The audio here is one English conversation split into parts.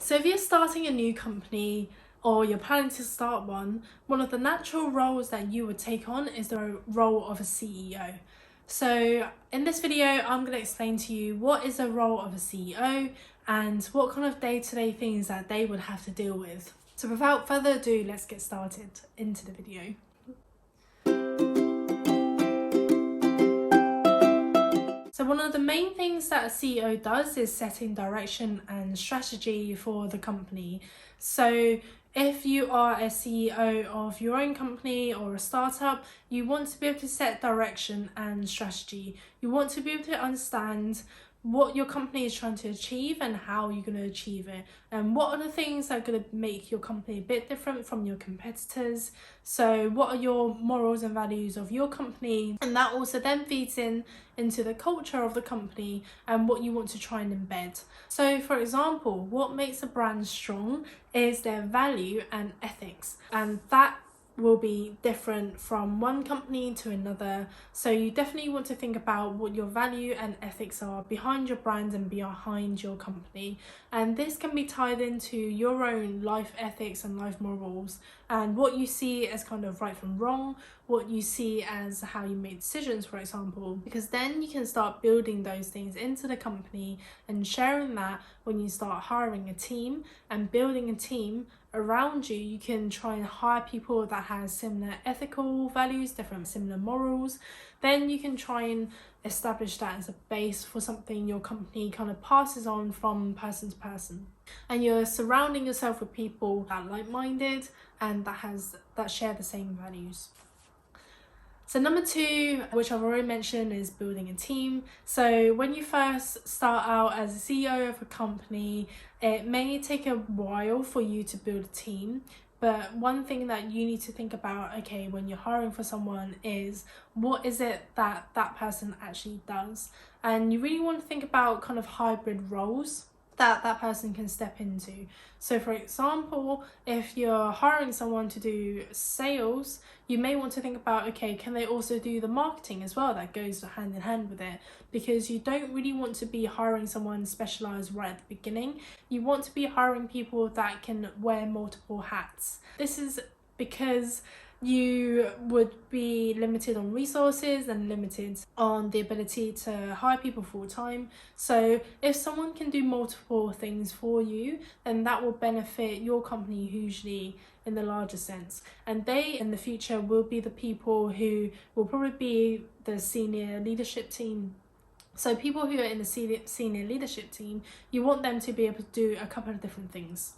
So if you're starting a new company or you're planning to start one of the natural roles that you would take on is the role of a CEO. So in this video, I'm going to explain to you what is the role of a CEO and what kind of day-to-day things that they would have to deal with. So without further ado, let's get started into the video. So one of the main things that a CEO does is setting direction and strategy for the company. So if you are a CEO of your own company or a startup, you want to be able to set direction and strategy. You want to be able to understand what your company is trying to achieve and how you're going to achieve it, and what are the things that are going to make your company a bit different from your competitors. So what are your morals and values of your company, and that also then feeds into the culture of the company and what you want to try and embed. So for example, what makes a brand strong is their value and ethics, and that will be different from one company to another. So you definitely want to think about what your value and ethics are behind your brand and behind your company, and this can be tied into your own life ethics and life morals and what you see as kind of right from wrong, what you see as how you make decisions, for example, because then you can start building those things into the company and sharing that when you start hiring a team and building a team around you. You can try and hire people that has similar ethical values, similar morals. Then you can try and establish that as a base for something your company kind of passes on from person to person. And you're surrounding yourself with people that are like-minded and that share the same values. So number two, which I've already mentioned, is building a team. So when you first start out as a CEO of a company, it may take a while for you to build a team. But one thing that you need to think about, okay, when you're hiring for someone, is what is it that that person actually does? And you really want to think about kind of hybrid roles that person can step into. So for example, if you're hiring someone to do sales, you may want to think about, okay, can they also do the marketing as well? That goes hand in hand with it, because you don't really want to be hiring someone specialized right at the beginning. You want to be hiring people that can wear multiple hats. This is because you would be limited on resources and limited on the ability to hire people full time. So if someone can do multiple things for you, then that will benefit your company hugely in the larger sense. And they in the future will be the people who will probably be the senior leadership team. So people who are in the senior leadership team, you want them to be able to do a couple of different things.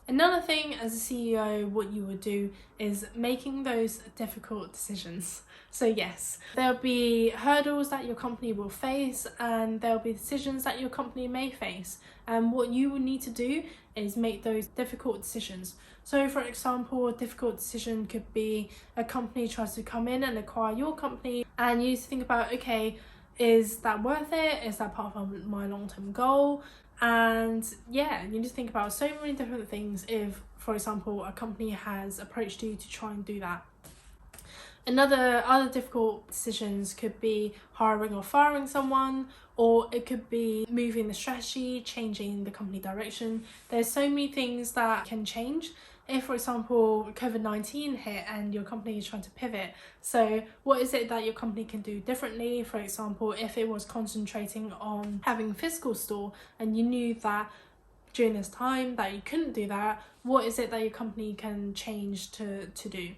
Another thing as a CEO, what you would do is making those difficult decisions. So yes, there'll be hurdles that your company will face, and there'll be decisions that your company may face. And what you will need to do is make those difficult decisions. So for example, a difficult decision could be a company tries to come in and acquire your company, and you need to think about, okay, is that worth it? Is that part of my long-term goal? And yeah, you need to think about so many different things if, for example, a company has approached you to try and do that. Other difficult decisions could be hiring or firing someone, or it could be moving the strategy, changing the company direction. There's so many things that can change. If, for example, COVID-19 hit and your company is trying to pivot, so what is it that your company can do differently? For example, if it was concentrating on having a physical store and you knew that during this time that you couldn't do that, what is it that your company can change to do?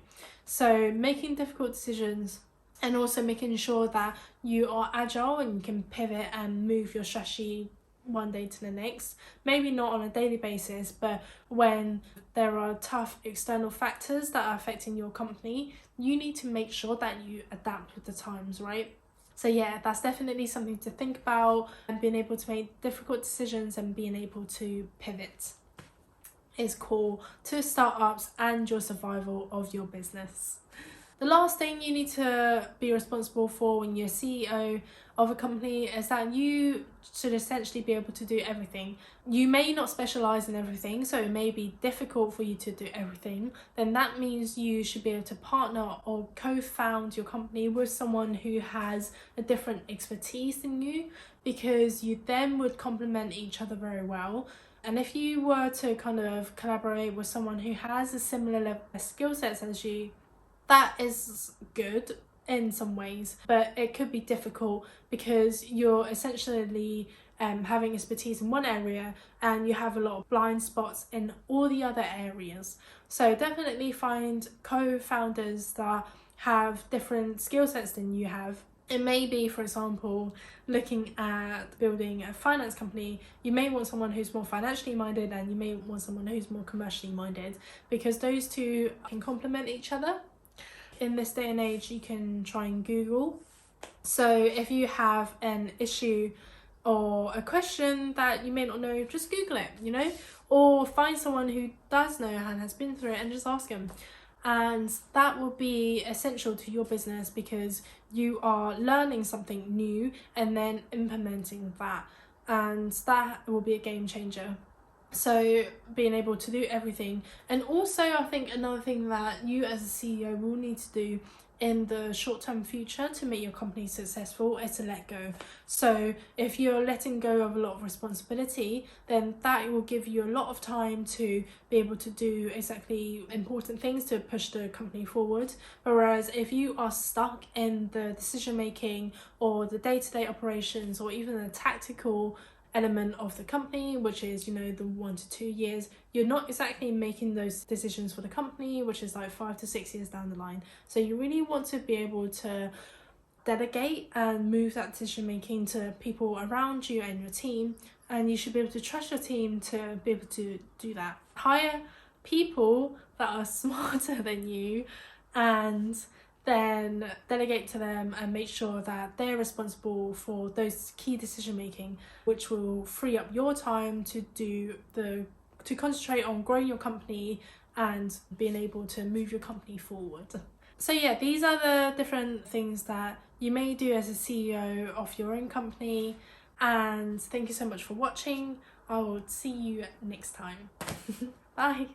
So making difficult decisions and also making sure that you are agile and you can pivot and move your strategy one day to the next, maybe not on a daily basis, but when there are tough external factors that are affecting your company, you need to make sure that you adapt with the times, right? So yeah, that's definitely something to think about, and being able to make difficult decisions and being able to pivot is core to startups and your survival of your business. The last thing you need to be responsible for when you're CEO of a company is that you should essentially be able to do everything. You may not specialize in everything, so it may be difficult for you to do everything. Then that means you should be able to partner or co-found your company with someone who has a different expertise than you, because you then would complement each other very well. And if you were to kind of collaborate with someone who has a similar level of skill sets as you, that is good in some ways, but it could be difficult because you're essentially having expertise in one area and you have a lot of blind spots in all the other areas. So definitely find co-founders that have different skill sets than you have. It may be, for example, looking at building a finance company, you may want someone who's more financially minded and you may want someone who's more commercially minded, because those two can complement each other. In this day and age, you can try and Google. So if you have an issue or a question that you may not know, just Google it, you know, or find someone who does know and has been through it and just ask them. And that will be essential to your business because you are learning something new and then implementing that, and that will be a game changer. So being able to do everything. And also I think another thing that you as a CEO will need to do in the short-term future to make your company successful is to let go. So if you're letting go of a lot of responsibility, then that will give you a lot of time to be able to do exactly important things to push the company forward. Whereas if you are stuck in the decision making or the day-to-day operations or even the tactical element of the company, which is, you know, the 1 to 2 years, you're not exactly making those decisions for the company, which is like 5 to 6 years down the line. So you really want to be able to delegate and move that decision making to people around you and your team, and you should be able to trust your team to be able to do that. Hire people that are smarter than you and then delegate to them and make sure that they're responsible for those key decision making, which will free up your time to concentrate on growing your company and being able to move your company forward. So yeah, these are the different things that you may do as a CEO of your own company. And thank you so much for watching. I will see you next time. Bye.